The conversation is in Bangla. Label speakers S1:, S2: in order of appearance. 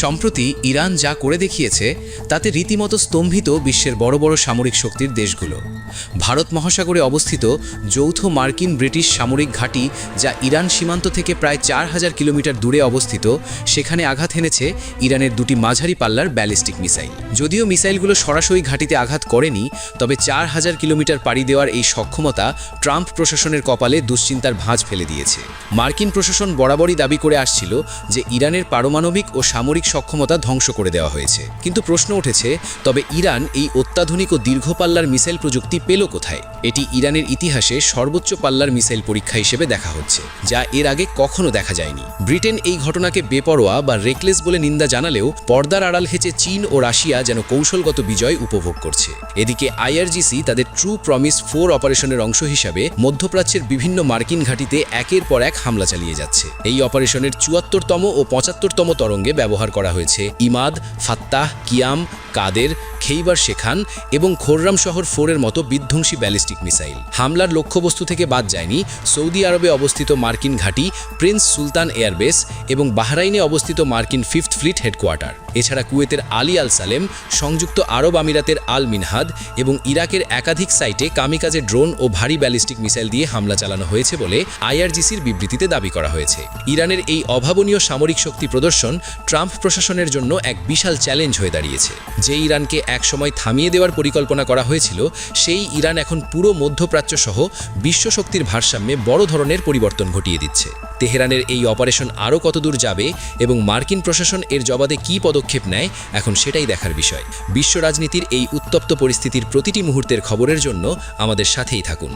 S1: সম্প্রতি ইরান যা করে দেখিয়েছে তাতে রীতিমতো স্তম্ভিত বিশ্বের বড় বড় সামরিক শক্তির দেশগুলো। ভারত মহাসাগরে অবস্থিত যৌথ মার্কিন ব্রিটিশ সামরিক ঘাঁটি, যা ইরান সীমান্ত থেকে প্রায় 4000 কিলোমিটার দূরে অবস্থিত, সেখানে আঘাত হেনেছে ইরানের দুটি মাঝারি পাল্লার ব্যালিস্টিক মিসাইল। যদিও মিসাইলগুলো সরাসরি ঘাঁটিতে আঘাত করেনি, তবে 4000 কিলোমিটার পাড়ি দেওয়ার এই সক্ষমতা ট্রাম্প প্রশাসনের কপালে দুশ্চিন্তার ভাঁজ ফেলে দিয়েছে। মার্কিন প্রশাসন বরাবরই দাবি করে আসছিল যে ইরানের পারমাণবিক ও সামরিক সক্ষমতা ধ্বংস করে দেওয়া হয়েছে। কিন্তু প্রশ্ন উঠেছে, তবে ইরান এই অত্যাধুনিক ও দীর্ঘ পাল্লার মিসাইল প্রযুক্তি পেল কোথায়? এটি ইরানের ইতিহাসে সর্বোচ্চ পাল্লার মিসাইল পরীক্ষা হিসেবে দেখা হচ্ছে, যা এর আগে কখনো দেখা যায়নি। ব্রিটেন এই ঘটনাকে বেপরোয়া বা রেকলেস বলে নিন্দা জানালেও পর্দার আড়াল হেঁচে চীন ও রাশিয়া যেন কৌশলগত বিজয় উপভোগ করছে। এদিকে IRGC তাদের ট্রু প্রমিস 4 অপারেশনের অংশ হিসাবে মধ্যপ্রাচ্যের বিভিন্ন মার্কিন ঘাঁটিতে একের পর এক হামলা চালিয়ে যাচ্ছে। এই অপারেশনের 74তম ও 75তম তরঙ্গে ব্যবহার করা হয়েছে ইমাদ, ফাত্তাহ, কিয়াম, কাদের, খেইবার শেখান এবং খোররাম শহর 4-এর মতো বিধ্বংসী ব্যালিস্টিক মিসাইল। হামলার লক্ষ্যবস্তু থেকে বাদ যায়নি সৌদি আরবে অবস্থিত মার্কিন ঘাঁটি প্রিন্স সুলতান এয়ারবেস এবং বাহরাইনে অবস্থিত মার্কিন 5th ফ্লিট হেডকোয়ার্টার। এছাড়া কুয়েতের আলী আল সালেম, সংযুক্ত আরব আমিরাতের আল মিনহাদ এবং ইরাকের একাধিক সাইটে কামিকাজে ড্রোন ও ভারী ব্যালিস্টিক মিসাইল দিয়ে হামলা চালানো হয়েছে বলে IRGCর বিবৃতিতে দাবি করা হয়েছে। ইরানের এই অভাবনীয় সামরিক শক্তি প্রদর্শন ট্রাম্প প্রশাসনের জন্য এক বিশাল চ্যালেঞ্জ হয়ে দাঁড়িয়েছে। যে ইরানকে একসময় থামিয়ে দেওয়ার পরিকল্পনা করা হয়েছিল, সেই ইরান এখন পুরো মধ্যপ্রাচ্য সহ বিশ্ব শক্তির ভারসাম্যে বড় ধরনের পরিবর্তন ঘটিয়ে দিচ্ছে। তেহরানের এই অপারেশন আরও কতদূর যাবে এবং মার্কিন প্রশাসন এর জবাবে কী পদক্ষেপ নেয়, এখন সেটাই দেখার বিষয়। বিশ্ব রাজনীতির এই উত্তপ্ত পরিস্থিতির প্রতিটি মুহূর্তের খবরের জন্য আমাদের সাথেই থাকুন।